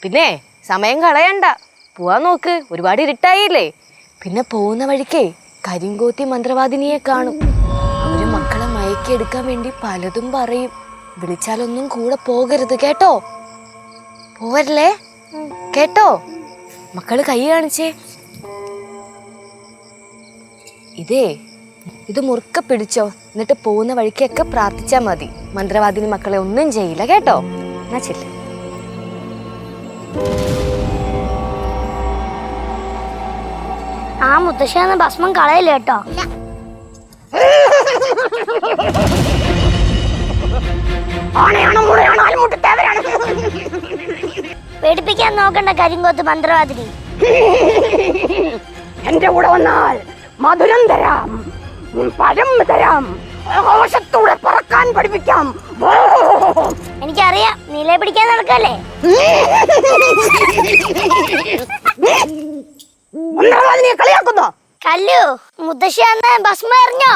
പിന്നെ സമയം കളയണ്ട, പോവാൻ നോക്ക്. ഒരുപാട് ഇരുട്ടായില്ലേ. പിന്നെ പോകുന്ന വഴിക്കേ കരിങ്കോത്തി മന്ത്രവാദിനിയെ കാണും. അവര് മക്കളെ മയക്കിയെടുക്കാൻ വേണ്ടി പലതും പറയും. വിളിച്ചാലൊന്നും കൂടെ പോകരുത് കേട്ടോ. പോവല്ലേ കേട്ടോ? മക്കള് കൈ കാണിച്ചേ. ഇത് മുറുക്ക പിടിച്ചോ. എന്നിട്ട് പോകുന്ന വഴിക്കൊക്കെ പ്രാർത്ഥിച്ചാ മതി. മന്ത്രവാദിനി മക്കളെ ഒന്നും ചെയ്യില്ല കേട്ടോ. എന്നാ ചെല്ല്. ആ മുത്തശ്ശിയെന്ന ഭസ്മം കളയില്ല കേട്ടോ. പേടിപ്പിക്കാൻ നോക്കണ്ട കരിങ്കോത്ത് മന്ത്രവാദിനി. എന്റെ കൂടെ വന്നാൽ മധുരം തരാം, പഴം തരാം, ആകാശത്തൂടെ പറക്കാൻ പഠിപ്പിക്കാം. എനിക്കറിയാം, നീലെ പിടിക്കാൻ നടക്കല്ലേ. കളിയാക്കുന്നോ? കല്ലു, മുത്തശ്ശി അന്ന് ഭസ്മ എറിഞ്ഞോ?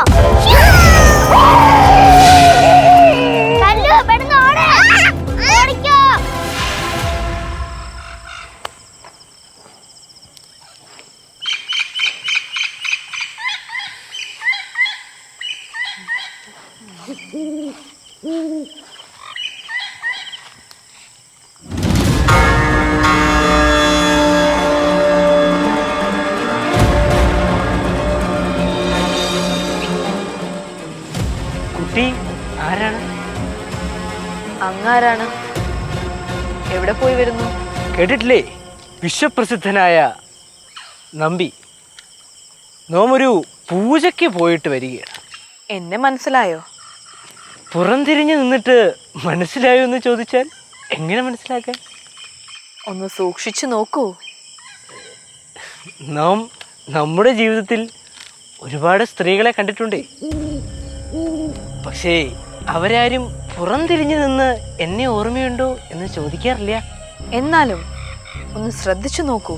കല്ലു, പെട്ടെന്ന് ഓട്. ഓടിക്കോ. കുട്ടി ആരാണ്? അങ്ങാരാണ്? എവിടെ പോയി വരുന്നു? കേട്ടിട്ടില്ലേ? വിശ്വപ്രസിദ്ധനായ നമ്പി നോമൊരു പൂജയ്ക്ക് പോയിട്ട് വരികയാണ്. എന്നെ മനസ്സിലായോ? പുറംതിരിഞ്ഞ് നിന്നിട്ട് മനസ്സിലായോ എന്ന് ചോദിച്ചാൽ എങ്ങനെ മനസ്സിലാക്കാൻ? ഒന്ന് സൂക്ഷിച്ചു നോക്കൂ. നാം നമ്മുടെ ജീവിതത്തിൽ ഒരുപാട് സ്ത്രീകളെ കണ്ടിട്ടുണ്ടേ. പക്ഷേ അവരാരും പുറംതിരിഞ്ഞു നിന്ന് എന്നെ ഓർമ്മയുണ്ടോ എന്ന് ചോദിക്കാറില്ല. എന്നാലും ഒന്ന് ശ്രദ്ധിച്ചു നോക്കൂ.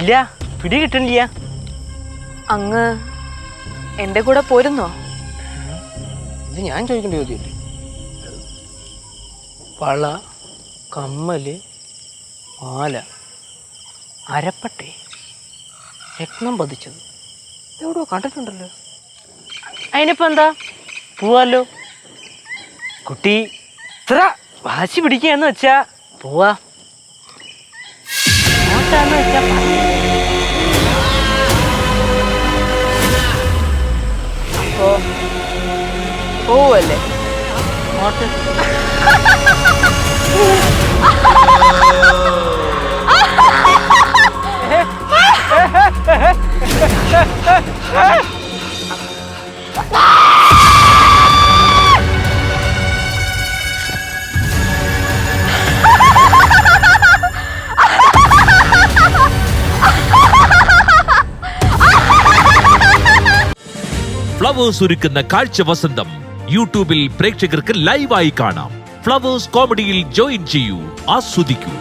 ഇല്ല, പിടികിട്ടണില്ല. അങ്ങ് എൻ്റെ കൂടെ പോരുന്നോ? ഇത് ഞാൻ ചോദിക്കേണ്ട ചോദ്യമല്ലേ? വള, കമ്മല്, മാല, അരപ്പട്ടെ, രത്നം പതിച്ചത് എവിടെയോ കണ്ടിട്ടുണ്ടല്ലോ. അതിനിപ്പോ എന്താ, പോവാല്ലോ. കുട്ടി ഇത്ര വാശി പിടിക്കുകയെന്ന് വെച്ചാ പോവാ. വെച്ചാ അപ്പോ പോവല്ലേ? അങ്ങോട്ട് ഫ്ലവേഴ്സ് ഒരുക്കുന്ന കാഴ്ച വസന്തം യൂട്യൂബിൽ പ്രേക്ഷകർക്ക് ലൈവായി കാണാം. ഫ്ലവേഴ്സ് കോമഡിയിൽ ജോയിൻ ചെയ്യൂ, ആസ്വദിക്കൂ.